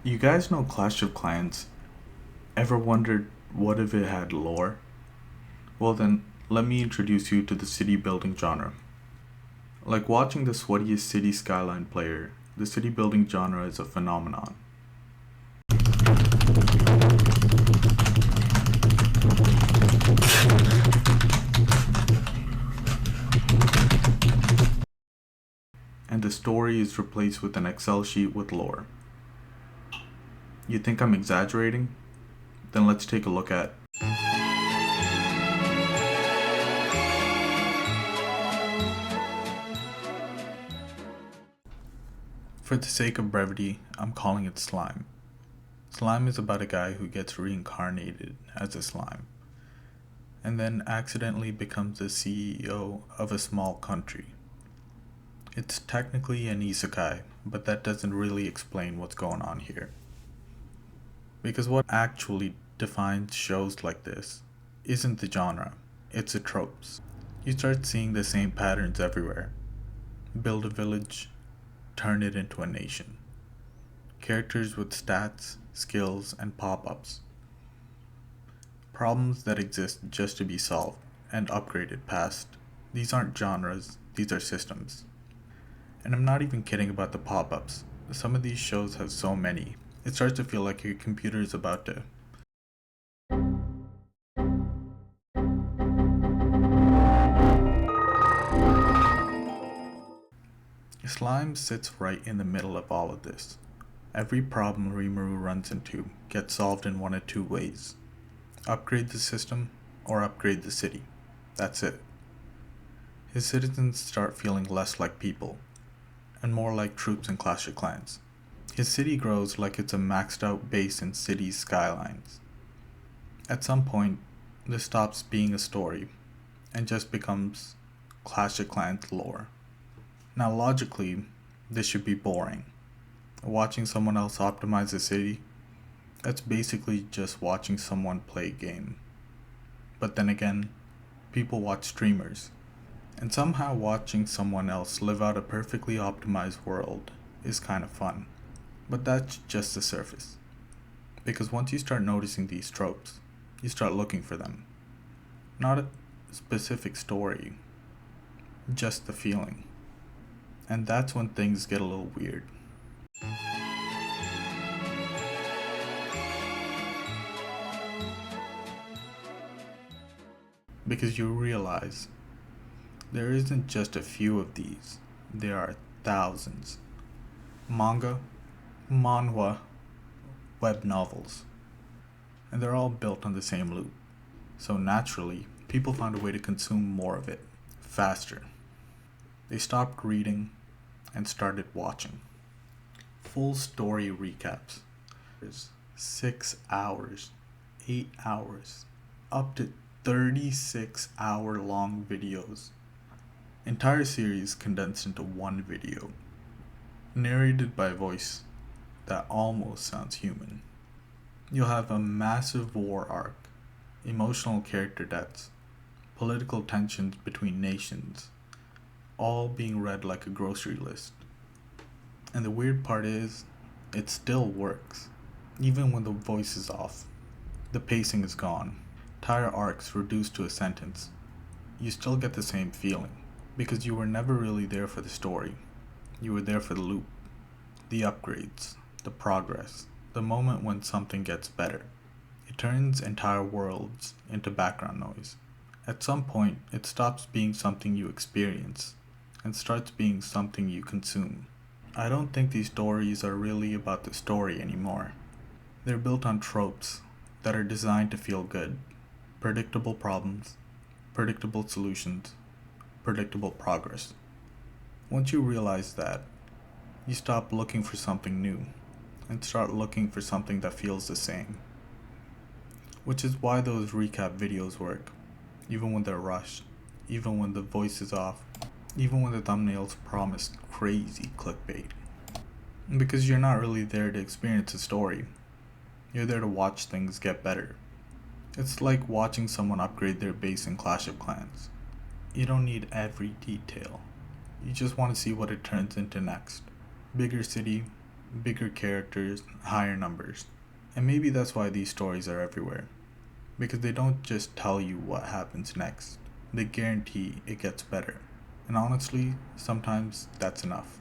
You guys know Clash of Clans? Ever wondered what if it had lore? Well, then, let me introduce you to the city building genre. Like watching the sweatiest city skyline player, the city building genre is a phenomenon. And the story is replaced with an Excel sheet with lore. You think I'm exaggerating? Then let's take a look at. For the sake of brevity, I'm calling it Slime. Slime is about a guy who gets reincarnated as a slime, and then accidentally becomes the CEO of a small country. It's technically an isekai, but that doesn't really explain what's going on here. Because what actually defines shows like this isn't the genre, it's the tropes. You start seeing the same patterns everywhere. Build a village, turn it into a nation. Characters with stats, skills, and pop-ups. Problems that exist just to be solved and upgraded past. These aren't genres, these are systems. And I'm not even kidding about the pop-ups. Some of these shows have so many, it starts to feel like your computer is about to. Slime sits right in the middle of all of this. Every problem Rimuru runs into gets solved in one of two ways. Upgrade the system or upgrade the city. That's it. His citizens start feeling less like people and more like troops in Clash of Clans. His city grows like it's a maxed out base in cities' skylines. At some point, this stops being a story and just becomes Clash of Clans lore. Now, logically, this should be boring. Watching someone else optimize a city, that's basically just watching someone play a game. But then again, people watch streamers, and somehow watching someone else live out a perfectly optimized world is kind of fun. But that's just the surface. Because once you start noticing these tropes, you start looking for them. Not a specific story, just the feeling. And that's when things get a little weird. Because you realize there isn't just a few of these, there are thousands. Manga, manhwa, web novels. And they're all built on the same loop. So naturally, people found a way to consume more of it, faster. They stopped reading and started watching. Full story recaps. 6 hours, 8 hours, up to 36-hour long videos. Entire series condensed into one video. Narrated by a voice that almost sounds human. You'll have a massive war arc, emotional character deaths, political tensions between nations, all being read like a grocery list. And the weird part is, it still works. Even when the voice is off, the pacing is gone, entire arcs reduced to a sentence, you still get the same feeling. Because you were never really there for the story. You were there for the loop, the upgrades, the progress, the moment when something gets better. It turns entire worlds into background noise. At some point, it stops being something you experience and starts being something you consume. I don't think these stories are really about the story anymore. They're built on tropes that are designed to feel good. Predictable problems, predictable solutions, predictable progress. Once you realize that, you stop looking for something new and start looking for something that feels the same. Which is why those recap videos work, even when they're rushed, even when the voice is off, even when the thumbnails promise crazy clickbait. Because you're not really there to experience a story, you're there to watch things get better. It's like watching someone upgrade their base in Clash of Clans. You don't need every detail. You just want to see what it turns into next. Bigger city, bigger characters, higher numbers. And maybe that's why these stories are everywhere. Because they don't just tell you what happens next, they guarantee it gets better. And honestly, sometimes that's enough.